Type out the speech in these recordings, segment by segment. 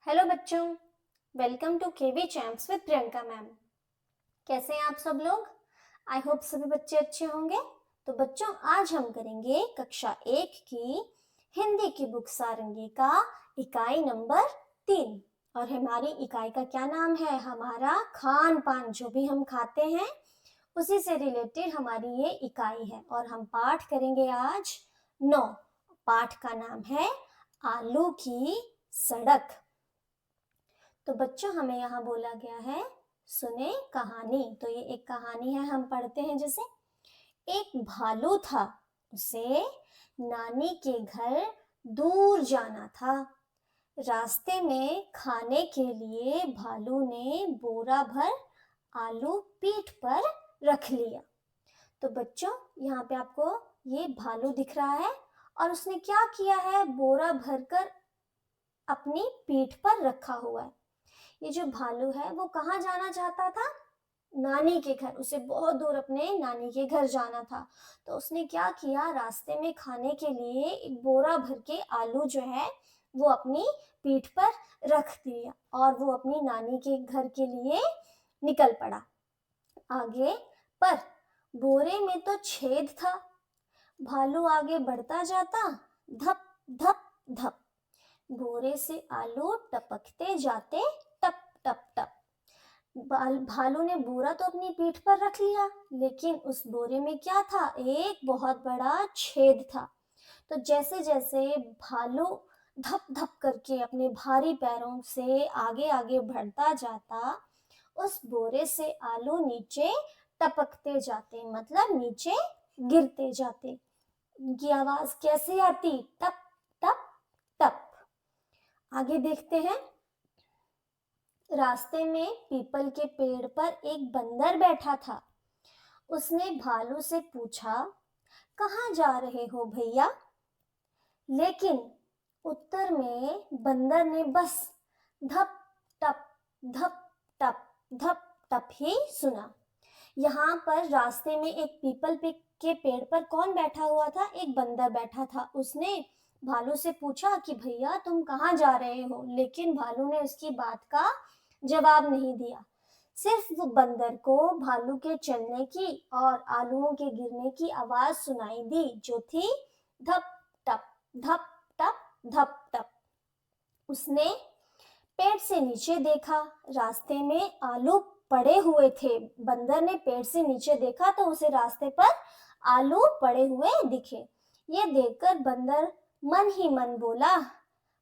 Hello बच्चों, welcome to KV champs with Priyanka ma'am. कैसे हैं आप सब लोग? आई होप सभी बच्चे अच्छे होंगे। तो बच्चों, आज हम करेंगे कक्षा 1 की हिंदी की बुक सारंगी का इकाई नंबर 3। और हमारी इकाई का क्या नाम है? हमारा खान पान, जो भी हम खाते हैं उसी से रिलेटेड हमारी ये इकाई है। और हम पाठ करेंगे आज 9। पाठ का नाम है आलू की सड़क। तो बच्चों, हमें यहाँ बोला गया है सुने कहानी। तो ये एक कहानी है, हम पढ़ते हैं। जैसे एक भालू था, उसे नानी के घर दूर जाना था। रास्ते में खाने के लिए भालू ने बोरा भर आलू पीठ पर रख लिया। तो बच्चों, यहाँ पे आपको ये भालू दिख रहा है और उसने क्या किया है? बोरा भरकर अपनी पीठ पर रखा हुआ है। ये जो भालू है वो कहाँ जाना चाहता था? नानी के घर। उसे बहुत दूर अपने नानी के घर जाना था। तो उसने क्या किया? रास्ते में खाने के लिए एक बोरा भर के आलू जो है वो अपनी पीठ पर रख दिया और वो अपनी नानी के घर के लिए निकल पड़ा आगे। पर बोरे में तो छेद था। भालू आगे बढ़ता जाता, धप धप धप, बोरे से आलू टपकते जाते, टप टप टप। भालू ने बोरा तो अपनी पीठ पर रख लिया, लेकिन उस बोरे में क्या था? एक बहुत बड़ा छेद था। तो जैसे जैसे भालू धप धप करके अपने भारी पैरों से आगे आगे बढ़ता जाता, उस बोरे से आलू नीचे टपकते जाते, मतलब नीचे गिरते जाते। उनकी आवाज कैसे आती? टप टप टप। आगे देखते हैं। रास्ते में पीपल के पेड़ पर एक बंदर बैठा था। उसने भालू से पूछा, कहाँ जा रहे हो भैया? लेकिन उत्तर में बंदर ने बस धप टप धप टप धप टप ही सुना। यहाँ पर रास्ते में एक पीपल के पेड़ पर कौन बैठा हुआ था? एक बंदर बैठा था। उसने भालू से पूछा कि भैया तुम कहाँ जा रहे हो? लेकिन भालू ने उसकी बात का जवाब नहीं दिया। सिर्फ वो बंदर को भालू के चलने की और आलूओं के गिरने की आवाज सुनाई दी, जो थी धप टप धप टप धप टप। उसने पेड़ से नीचे देखा, रास्ते में आलू पड़े हुए थे। बंदर ने पेड़ से नीचे देखा तो उसे रास्ते पर आलू पड़े हुए दिखे। ये देखकर बंदर मन ही मन बोला,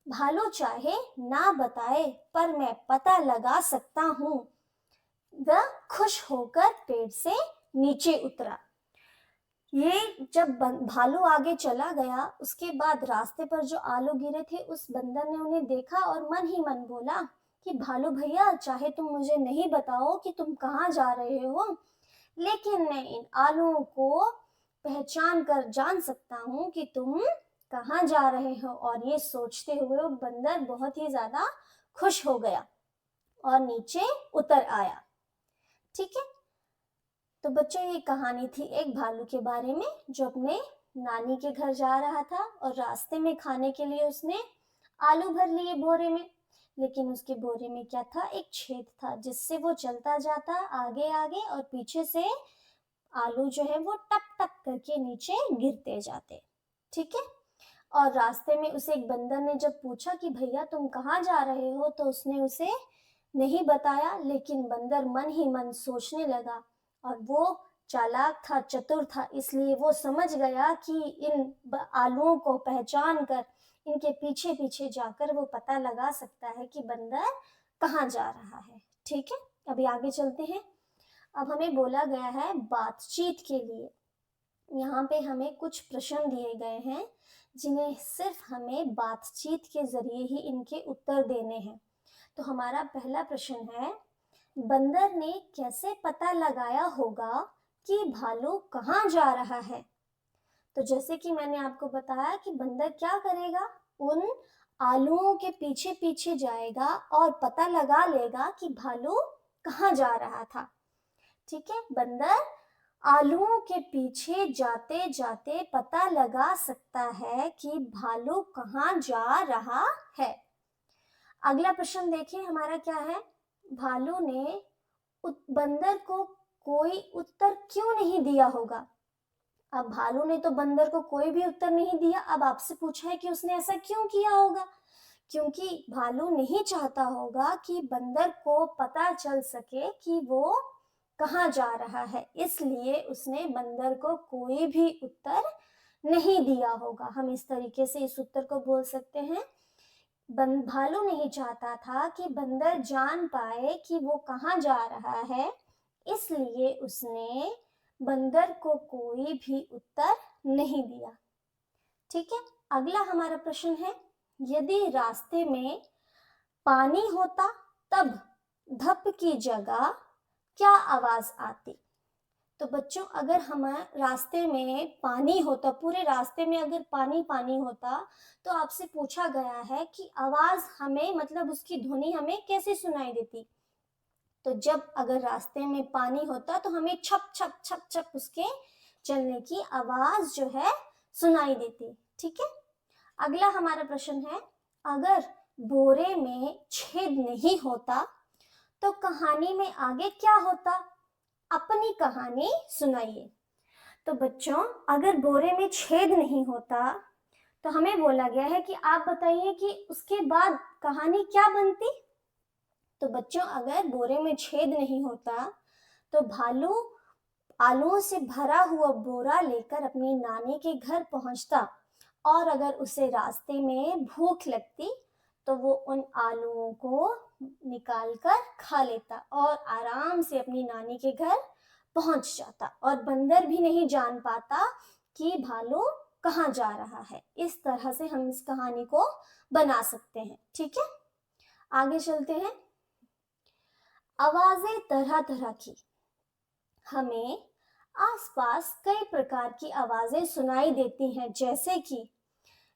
भालू चाहे ना बताए पर मैं पता लगा सकता हूँ। वह खुश होकर पेड़ से नीचे उतरा। ये जब भालू आगे चला गया, उसके बाद रास्ते पर जो आलू गिरे थे उस बंदर ने उन्हें देखा और मन ही मन बोला कि भालू भैया चाहे तुम मुझे नहीं बताओ कि तुम कहाँ जा रहे हो, लेकिन मैं इन आलूओं को पहचान कर जान सकता हूँ कि तुम कहाँ जा रहे हो। और ये सोचते हुए वो बंदर बहुत ही ज्यादा खुश हो गया और नीचे उतर आया। ठीक है। तो बच्चों, ये कहानी थी एक भालू के बारे में जो अपने नानी के घर जा रहा था और रास्ते में खाने के लिए उसने आलू भर लिए बोरे में। लेकिन उसके बोरे में क्या था? एक छेद था जिससे वो चलता जाता आगे आगे और पीछे से आलू जो है वो टप टप करके नीचे गिरते जाते। ठीक है। और रास्ते में उसे एक बंदर ने जब पूछा कि भैया तुम कहाँ जा रहे हो, तो उसने उसे नहीं बताया। लेकिन बंदर मन ही मन सोचने लगा और वो चालाक था, चतुर था, इसलिए वो समझ गया कि इन आलूओं को पहचान कर इनके पीछे पीछे जाकर वो पता लगा सकता है कि बंदर कहाँ जा रहा है। ठीक है। अभी आगे चलते हैं। अब हमें बोला गया है बातचीत के लिए। यहाँ पे हमें कुछ प्रश्न दिए गए हैं जिन्हें सिर्फ हमें बातचीत के जरिए ही इनके उत्तर देने हैं। तो हमारा पहला प्रश्न है, बंदर ने कैसे पता लगाया होगा कि भालू कहाँ जा रहा है? तो जैसे कि मैंने आपको बताया कि बंदर क्या करेगा? उन आलूओं के पीछे पीछे जाएगा और पता लगा लेगा कि भालू कहाँ जा रहा था। ठीक है। बंदर आलूओं के पीछे जाते जाते पता लगा सकता है कि भालू कहाँ जा रहा है। अगला प्रश्न देखिए हमारा क्या है। भालू ने बंदर को कोई उत्तर क्यों नहीं दिया होगा। अब भालू ने तो बंदर को कोई भी उत्तर नहीं दिया। अब आपसे पूछा है कि उसने ऐसा क्यों किया होगा। क्योंकि भालू नहीं चाहता होगा कि बंदर को पता चल सके कि वो कहाँ जा रहा है, इसलिए उसने बंदर को कोई भी उत्तर नहीं दिया होगा। हम इस तरीके से इस उत्तर को बोल सकते हैं। भालू नहीं चाहता था कि बंदर जान पाए कि वो कहाँ जा रहा है, इसलिए उसने बंदर को कोई भी उत्तर नहीं दिया। ठीक है, अगला हमारा प्रश्न है, यदि रास्ते में पानी होता तब धप की जगह क्या आवाज आती। तो बच्चों, अगर हमारे रास्ते में पानी होता, पूरे रास्ते में अगर पानी पानी होता, तो आपसे पूछा गया है कि आवाज हमें, मतलब उसकी ध्वनि हमें कैसे सुनाई देती। तो जब अगर रास्ते में पानी होता तो हमें छप छप छप छप उसके चलने की आवाज जो है सुनाई देती। ठीक है, अगला हमारा प्रश्न है, अगर बोरे में छेद नहीं होता तो कहानी में आगे क्या होता। अपनी कहानी सुनाइए। तो बच्चों, अगर बोरे में छेद नहीं होता तो हमें बोला गया है कि आप बताइए कि उसके बाद कहानी क्या बनती। तो बच्चों, अगर बोरे में छेद नहीं होता तो भालू आलूओं से भरा हुआ बोरा लेकर अपनी नानी के घर पहुंचता, और अगर उसे रास्ते में भूख लगती तो वो उन आलूओं को निकालकर खा लेता और आराम से अपनी नानी के घर पहुंच जाता, और बंदर भी नहीं जान पाता कि भालू कहाँ जा रहा है। इस तरह से हम इस कहानी को बना सकते हैं। ठीक है, आगे चलते हैं। आवाजें तरह तरह की। हमें आसपास कई प्रकार की आवाजें सुनाई देती हैं, जैसे कि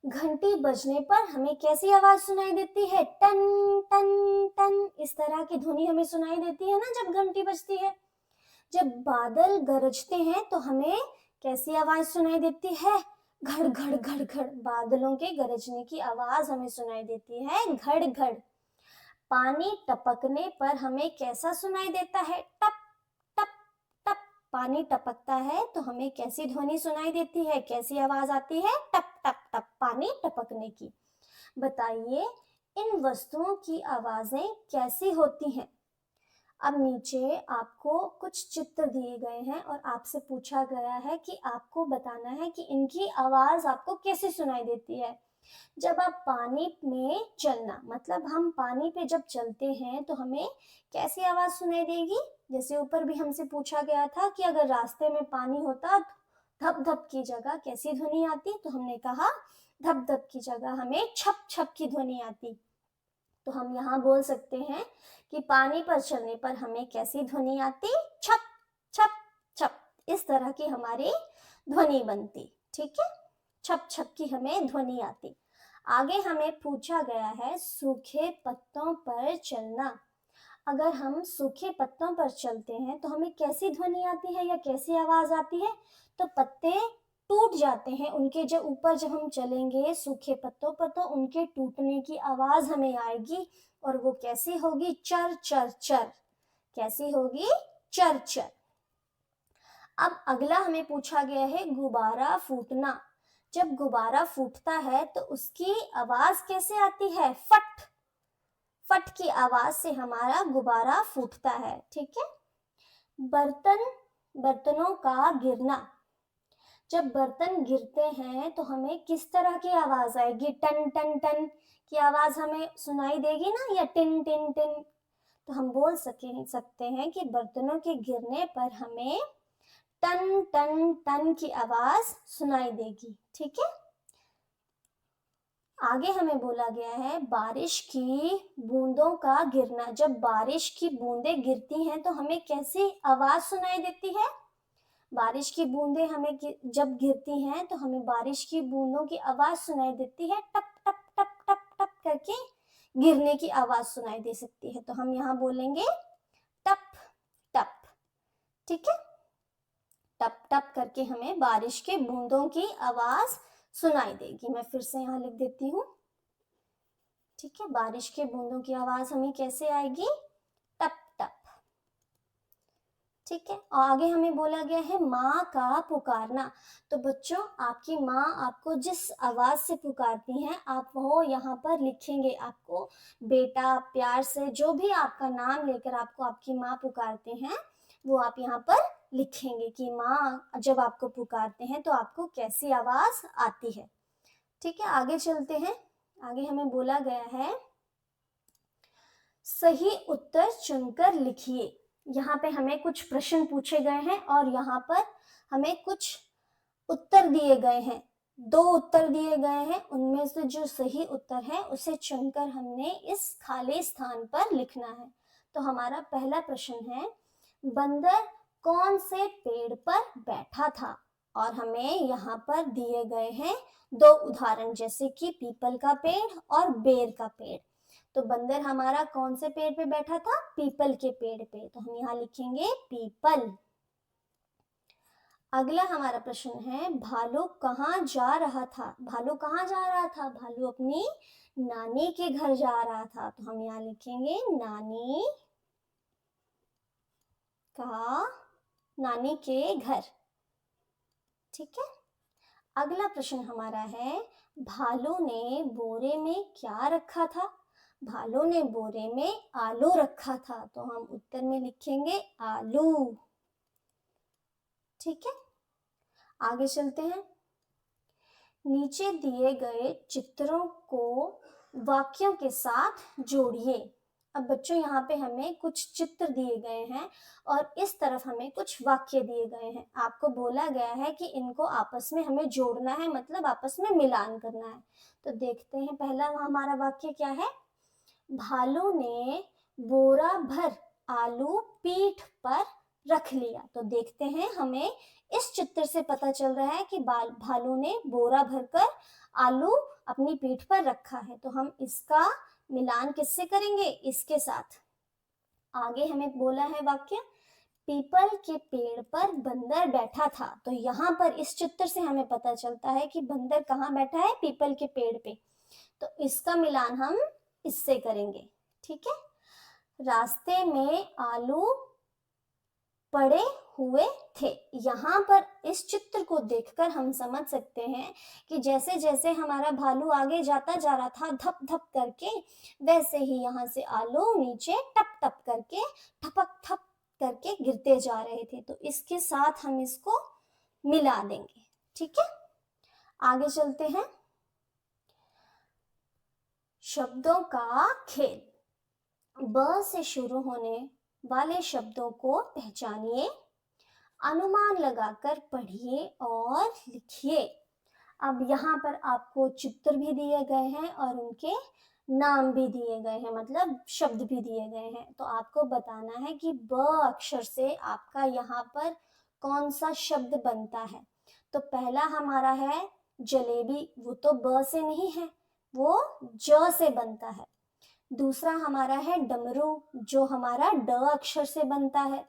घंटी बजने पर हमें कैसी आवाज सुनाई देती है, टन टन टन, इस तरह की ध्वनि हमें सुनाई देती है ना जब घंटी बजती है। जब बादल गरजते हैं तो हमें कैसी आवाज सुनाई देती है, घड़ घड़ घड़ घड़, बादलों के गरजने की आवाज हमें सुनाई देती है, घड़ घड़। पानी टपकने पर हमें कैसा सुनाई देता है, टप टप टप। पानी टपकता है तो हमें कैसी ध्वनि सुनाई देती है, कैसी आवाज आती है, टप टप टप, पानी टपकने की। बताइए इन वस्तुओं की आवाजें कैसी होती हैं। अब नीचे आपको कुछ चित्र दिए गए हैं और आपसे पूछा गया है कि आपको बताना है कि इनकी आवाज आपको कैसे सुनाई देती है। जब आप पानी में चलना, मतलब हम पानी पे जब चलते हैं तो हमें कैसी आवाज सुनाई देगी। जैसे ऊपर भी हमसे पूछा गया था कि अगर रास्ते में पानी होता धप धप की जगह कैसी ध्वनि आती, तो हमने कहा धप धप की जगह हमें छप छप की ध्वनि आती। तो हम यहाँ बोल सकते हैं कि पानी पर चलने पर हमें कैसी ध्वनि आती, छप छप छप, इस तरह की हमारी ध्वनि बनती। ठीक है, छप छप की हमें ध्वनि आती। आगे हमें पूछा गया है सूखे पत्तों पर चलना। अगर हम सूखे पत्तों पर चलते हैं तो हमें कैसी ध्वनि आती है या कैसी आवाज आती है। तो पत्ते टूट जाते हैं, उनके जब ऊपर जब हम चलेंगे सूखे पत्तों पर तो उनके टूटने की आवाज हमें आएगी, और वो कैसी होगी, चर चर चर। कैसी होगी, चर चर। अब अगला हमें पूछा गया है गुब्बारा फूटना। जब गुब्बारा फूटता है तो उसकी आवाज कैसे आती है, फट फट की आवाज से हमारा गुब्बारा फूटता है। ठीक है, बर्तनों का गिरना। जब बर्तन गिरते हैं तो हमें किस तरह की आवाज आएगी, टन टन टन की आवाज हमें सुनाई देगी ना, या टिन टिन टिन। तो हम बोल सकते हैं कि बर्तनों के गिरने पर हमें टन टन टन की आवाज सुनाई देगी। ठीक है, आगे हमें बोला गया है बारिश की बूंदों का गिरना। जब बारिश की बूंदें गिरती हैं तो हमें कैसी आवाज सुनाई देती है। बारिश की बूंदें हमें जब गिरती हैं तो हमें बारिश की बूंदों की आवाज सुनाई देती है, टप टप टप टप टप करके गिरने की आवाज सुनाई दे सकती है। तो हम यहाँ बोलेंगे टप टप। ठीक है, टप टप करके हमें बारिश के बूंदों की आवाज सुनाई देगी। मैं फिर से यहाँ लिख देती हूँ। ठीक है, बारिश के बूंदों की आवाज हमें कैसे आएगी? टप टप। ठीक है, और आगे हमें बोला गया है माँ का पुकारना। तो बच्चों, आपकी माँ आपको जिस आवाज से पुकारती हैं आप वो यहाँ पर लिखेंगे। आपको बेटा प्यार से जो भी आपका नाम लेकर आपको आपकी माँ पुकारते हैं वो आप यहाँ पर लिखेंगे कि माँ जब आपको पुकारते हैं तो आपको कैसी आवाज आती है। ठीक है, आगे चलते हैं। आगे हमें बोला गया है सही उत्तर चुनकर लिखिए। यहाँ पे हमें कुछ प्रश्न पूछे गए हैं और यहाँ पर हमें कुछ उत्तर दिए गए हैं। 2 उत्तर दिए गए हैं, उनमें से जो सही उत्तर है उसे चुनकर हमने इस खाली स्थान पर लिखना है। तो हमारा पहला प्रश्न है, बंदर कौन से पेड़ पर बैठा था? और हमें यहाँ पर दिए गए हैं 2 उदाहरण, जैसे कि पीपल का पेड़ और बेर का पेड़। तो बंदर हमारा कौन से पेड़ पे बैठा था? पीपल के पेड़ पे। तो हम यहाँ लिखेंगे पीपल। अगला हमारा प्रश्न है, भालू कहाँ जा रहा था? भालू कहाँ जा रहा था? भालू अपनी नानी के घर जा रहा था। तो हम यहाँ लिखेंगे नानी के घर। ठीक है, अगला प्रश्न हमारा है, भालू ने बोरे में क्या रखा था? भालू ने बोरे में आलू रखा था। तो हम उत्तर में लिखेंगे आलू। ठीक है, आगे चलते हैं। नीचे दिए गए चित्रों को वाक्यों के साथ जोड़िए। अब बच्चों, यहाँ पे हमें कुछ चित्र दिए गए हैं और इस तरफ हमें कुछ वाक्य दिए गए हैं। आपको बोला गया है कि इनको आपस में हमें जोड़ना है, मतलब आपस में मिलान करना है। तो देखते हैं, पहला हमारा वाक्य क्या है? भालू ने बोरा भर आलू पीठ पर रख लिया। तो देखते हैं, हमें इस चित्र से पता चल रहा है कि भालू ने बोरा भरकर आलू अपनी पीठ पर रखा है। तो हम इसका मिलान किससे करेंगे? इसके साथ। आगे हमें बोला है वाक्य, पीपल के पेड़ पर बंदर बैठा था। तो यहाँ पर इस चित्र से हमें पता चलता है कि बंदर कहाँ बैठा है? पीपल के पेड़ पे। तो इसका मिलान हम इससे करेंगे। ठीक है, रास्ते में आलू पड़े हुए थे। यहाँ पर इस चित्र को देखकर हम समझ सकते हैं कि जैसे जैसे हमारा भालू आगे जाता जा रहा था धप धप करके, वैसे ही यहाँ से आलू नीचे टप टप करके ठपक ठप करके गिरते जा रहे थे। तो इसके साथ हम इसको मिला देंगे। ठीक है, आगे चलते हैं। शब्दों का खेल। ब से शुरू होने वाले शब्दों को पहचानिए, अनुमान लगाकर पढ़िए और लिखिए। अब यहाँ पर आपको चित्र भी दिए गए हैं और उनके नाम भी दिए गए हैं, मतलब शब्द भी दिए गए हैं। तो आपको बताना है कि ब अक्षर से आपका यहाँ पर कौन सा शब्द बनता है। तो पहला हमारा है जलेबी, वो तो ब से नहीं है, वो ज से बनता है। दूसरा हमारा है डमरू, जो हमारा ड अक्षर से बनता है।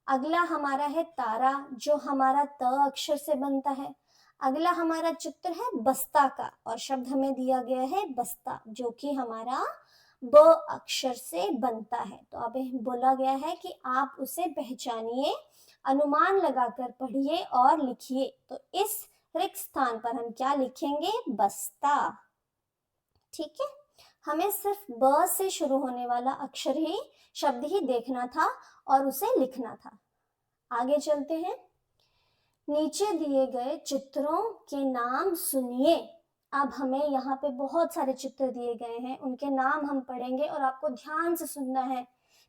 अगला हमारा है तारा, जो हमारा त अक्षर से बनता है। अगला हमारा चित्र है बस्ता का और शब्द हमें दिया गया है बस्ता, जो कि हमारा ब अक्षर से बनता है। तो अब बोला गया है कि आप उसे पहचानिए, अनुमान लगाकर पढ़िए और लिखिए। तो इस रिक्त स्थान पर हम क्या लिखेंगे? बस्ता। ठीक है, हमें सिर्फ ब से शुरू होने वाला अक्षर ही शब्द ही देखना था और उसे लिखना था। आगे चलते हैं। नीचे दिए गए चित्रों के नाम सुनिए। अब हमें यहाँ पे बहुत सारे चित्र दिए गए हैं, उनके नाम हम पढ़ेंगे और आपको ध्यान से सुनना है।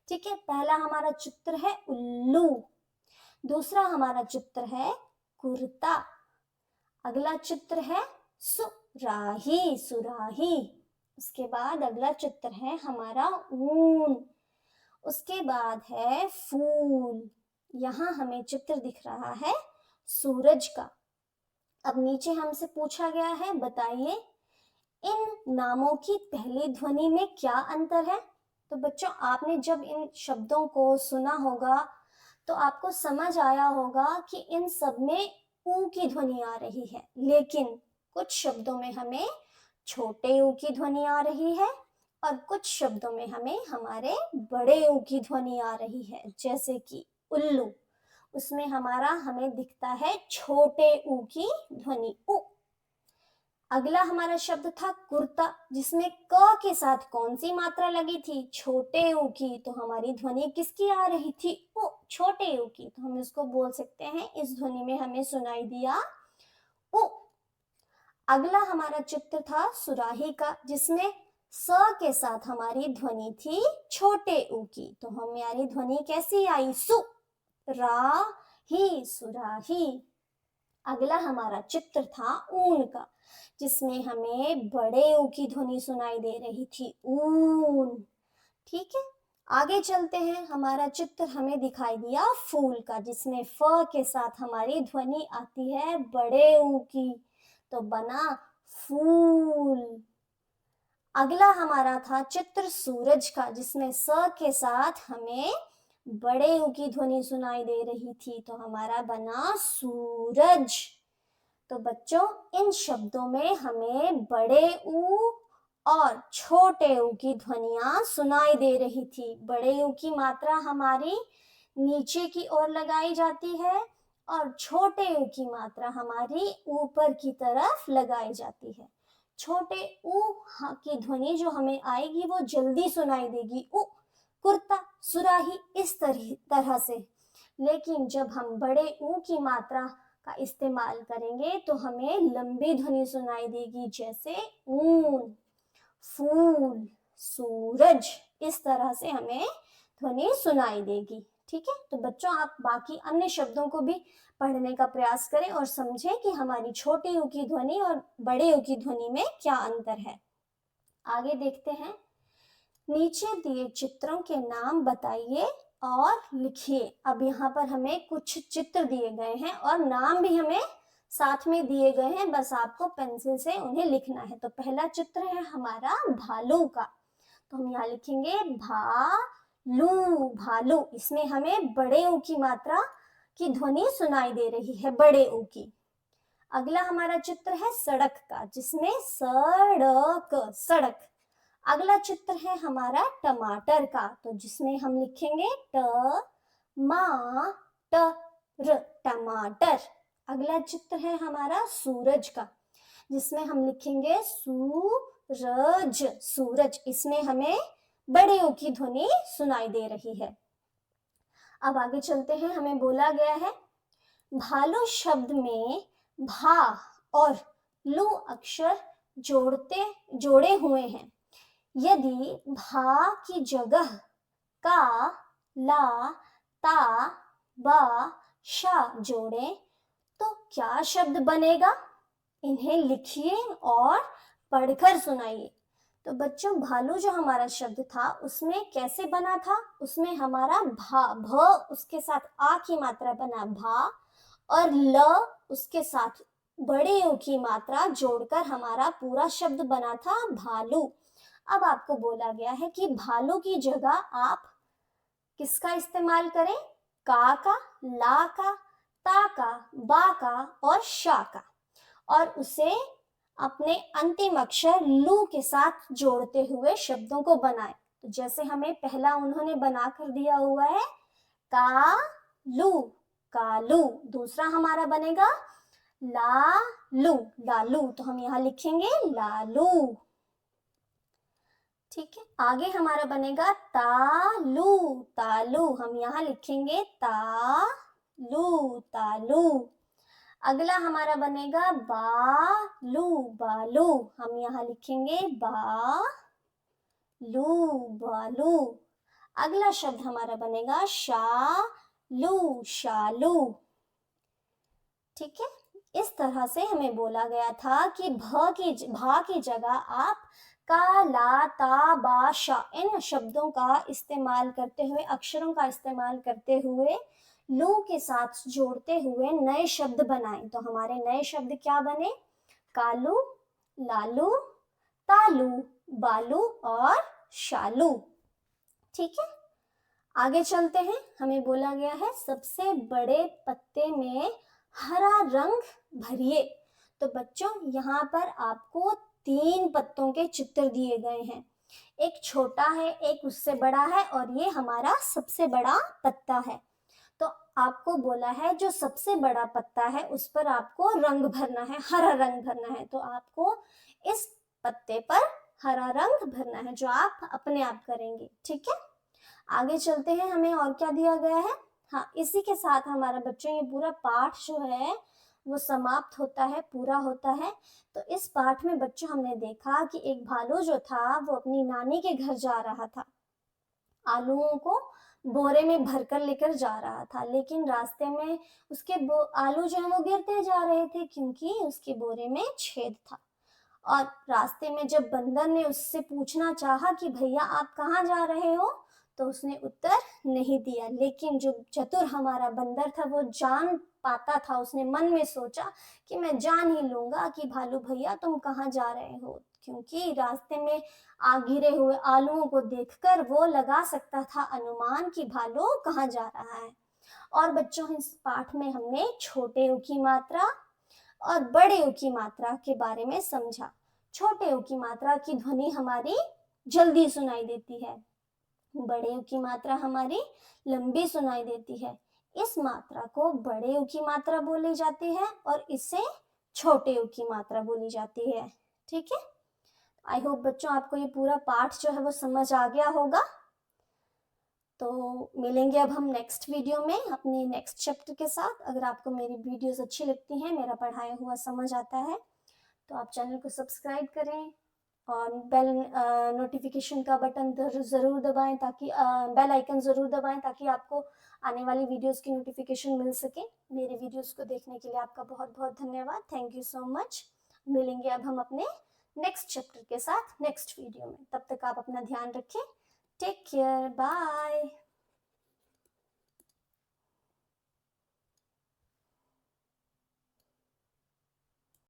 ठीक है, पहला हमारा चित्र है उल्लू, दूसरा हमारा चित्र है कुर्ता, अगला चित्र है सुराही, सुराही। उसके बाद अगला चित्र है हमारा ऊन, उसके बाद है फूल। यहाँ हमें चित्र दिख रहा है सूरज का। अब नीचे हमसे पूछा गया है, बताइए इन नामों की पहली ध्वनि में क्या अंतर है? तो बच्चों, आपने जब इन शब्दों को सुना होगा तो आपको समझ आया होगा कि इन सब में ऊ की ध्वनि आ रही है, लेकिन कुछ शब्दों में हमें छोटे ऊ की ध्वनि आ रही है और कुछ शब्दों में हमें हमारे बड़े ऊ की ध्वनि आ रही है, जैसे कि उल्लू, उसमें हमें दिखता है छोटे ऊ की ध्वनि उ। अगला हमारा शब्द था कुर्ता, जिसमें क के साथ कौन सी मात्रा लगी थी? छोटे ऊ की। तो हमारी ध्वनि किसकी आ रही थी? उ, छोटे ऊ की। तो हम इसको बोल सकते हैं, इस ध्वनि में हमें सुनाई दिया उ। अगला हमारा चित्र था सुराही का, जिसमें स के साथ हमारी ध्वनि थी छोटे ऊ की। तो हमारी ध्वनि कैसी आई? सु, रा ही, सुराही। अगला हमारा चित्र था ऊन का, जिसमें हमें बड़े ऊ की ध्वनि सुनाई दे रही थी, ऊन। ठीक है, आगे चलते हैं। हमारा चित्र हमें दिखाई दिया फूल का, जिसमें फ के साथ हमारी ध्वनि आती है बड़े ऊ की, तो बना फूल। अगला हमारा था चित्र सूरज का, जिसमें स के साथ हमें बड़े ऊ की ध्वनि सुनाई दे रही थी, तो हमारा बना सूरज। तो बच्चों, इन शब्दों में हमें बड़े ऊ और छोटे ऊ की ध्वनियां सुनाई दे रही थी। बड़े ऊ की मात्रा हमारी नीचे की ओर लगाई जाती है और छोटे ऊ की मात्रा हमारी ऊपर की तरफ लगाई जाती है। छोटे ऊ की ध्वनि जो हमें आएगी वो जल्दी सुनाई देगी, उ, कुर्ता, सुराही, इस तरह से। लेकिन जब हम बड़े ऊ की मात्रा का इस्तेमाल करेंगे तो हमें लंबी ध्वनि सुनाई देगी, जैसे ऊन, फूल, सूरज, इस तरह से हमें ध्वनि सुनाई देगी। ठीक है, तो बच्चों आप बाकी अन्य शब्दों को भी पढ़ने का प्रयास करें और समझें कि हमारी छोटे ऊ की ध्वनि और बड़े ऊ की ध्वनि में क्या अंतर है। आगे देखते हैं। नीचे दिए चित्रों के नाम बताइए और लिखिए। अब यहाँ पर हमें कुछ चित्र दिए गए हैं और नाम भी हमें साथ में दिए गए हैं, बस आपको पेंसिल से उन्हें लिखना है। तो पहला चित्र है हमारा भालू का, तो हम यहाँ लिखेंगे भालू, भालू। इसमें हमें बड़े ऊ की मात्रा की ध्वनि सुनाई दे रही है, बड़े ऊ की। अगला हमारा चित्र है सड़क का, जिसमें सड़क, सड़क। अगला चित्र है हमारा टमाटर का, तो जिसमें हम लिखेंगे ट मा ट र, टमाटर। अगला चित्र है हमारा सूरज का, जिसमें हम लिखेंगे सूरज, सूरज। इसमें हमें बड़े ऊ की ध्वनि सुनाई दे रही है। अब आगे चलते हैं। हमें बोला गया है भालू शब्द में भा और लू अक्षर जोड़े हुए हैं। यदि भा की जगह का, ला, ता, बा, शा जोड़े तो क्या शब्द बनेगा? इन्हें लिखिए और पढ़कर सुनाइए। तो बच्चों, भालू जो हमारा शब्द था उसमें कैसे बना था? उसमें हमारा भा, भ उसके साथ आ की मात्रा बना भा और ल उसके साथ बड़े ऊ की मात्रा जोड़कर हमारा पूरा शब्द बना था भालू। अब आपको बोला गया है कि भालू की जगह आप किसका इस्तेमाल करें? का, ला का, ता का, बा का और शा का, और उसे अपने अंतिम अक्षर लू के साथ जोड़ते हुए शब्दों को बनाएं। तो जैसे हमें पहला उन्होंने बनाकर दिया हुआ है कालू, कालू। दूसरा हमारा बनेगा लालू, लालू। तो हम यहाँ लिखेंगे लालू। ठीक है, आगे हमारा बनेगा तालू, तालू। हम यहाँ लिखेंगे तालू, तालू। अगला हमारा बनेगा बालू, बालू। हम यहाँ लिखेंगे बालू, बालू। अगला शब्द हमारा बनेगा शालू, शालू। ठीक है, इस तरह से हमें बोला गया था कि भा की जगह आप का, ला, ता, बा, शा इन शब्दों का इस्तेमाल करते हुए, अक्षरों का इस्तेमाल करते हुए लू के साथ जोड़ते हुए नए शब्द बनाएं। तो हमारे नए शब्द क्या बने? कालू, लालू, तालू, बालू और शालू। ठीक है, आगे चलते हैं। हमें बोला गया है सबसे बड़े पत्ते में हरा रंग भरिए। तो बच्चों, यहाँ पर आपको तीन पत्तों के चित्र दिए गए हैं। एक छोटा है, एक उससे बड़ा है और ये हमारा सबसे बड़ा पत्ता है। तो आपको बोला है जो सबसे बड़ा पत्ता है उस पर आपको रंग भरना है, हरा रंग भरना है। तो आपको इस पत्ते पर हरा रंग भरना है, जो आप अपने आप करेंगे। ठीक है, आगे चलते हैं। हमें और क्या दिया गया है? हाँ, इसी के साथ हमारा बच्चों ये पूरा पाठ जो है वो समाप्त होता है, पूरा होता है। तो इस पाठ में बच्चों हमने देखा कि एक भालू जो था वो अपनी नानी के घर जा रहा था, आलूओं को बोरे में भरकर लेकर जा रहा था, लेकिन रास्ते में उसके आलू जो है वो गिरते जा रहे थे क्योंकि उसके बोरे में छेद था। और रास्ते में जब बंदर ने उससे पूछना चाहा कि भैया आप कहाँ जा रहे हो, तो उसने उत्तर नहीं दिया। लेकिन जो चतुर हमारा बंदर था वो जान पाता था, उसने मन में सोचा कि मैं जान ही लूंगा कि भालू भैया तुम कहाँ जा रहे हो, क्योंकि रास्ते में गिरे हुए आलूओं को देखकर वो लगा सकता था अनुमान कि भालू कहाँ जा रहा है। और बच्चों, इस पाठ में हमने छोटे ऊ की मात्रा और बड़े ऊ की मात्रा के बारे में समझा। छोटे ऊ की मात्रा की ध्वनि हमारी जल्दी सुनाई देती है, बड़े ऊ की मात्रा हमारी लंबी सुनाई देती है। इस मात्रा को बड़े ऊ की मात्रा बोली जाती है और इसे छोटे ऊ की मात्रा बोली जाती है। ठीक है, आई होप बच्चों आपको ये पूरा पाठ जो है वो समझ आ गया होगा। तो मिलेंगे अब हम नेक्स्ट वीडियो में अपने नेक्स्ट चैप्टर के साथ। अगर आपको मेरी वीडियोस अच्छी लगती हैं, मेरा पढ़ाया हुआ समझ आता है, तो आप चैनल को सब्सक्राइब करें और बेल नोटिफिकेशन का बटन ज़रूर दबाएं, ताकि बेल आइकन ज़रूर दबाएं ताकि आपको आने वाली वीडियोस की नोटिफिकेशन मिल सके। मेरे वीडियोस को देखने के लिए आपका बहुत बहुत धन्यवाद। Thank you so much. मिलेंगे अब हम अपने नेक्स्ट चैप्टर के साथ नेक्स्ट वीडियो में। तब तक आप अपना ध्यान रखें। Take care, bye.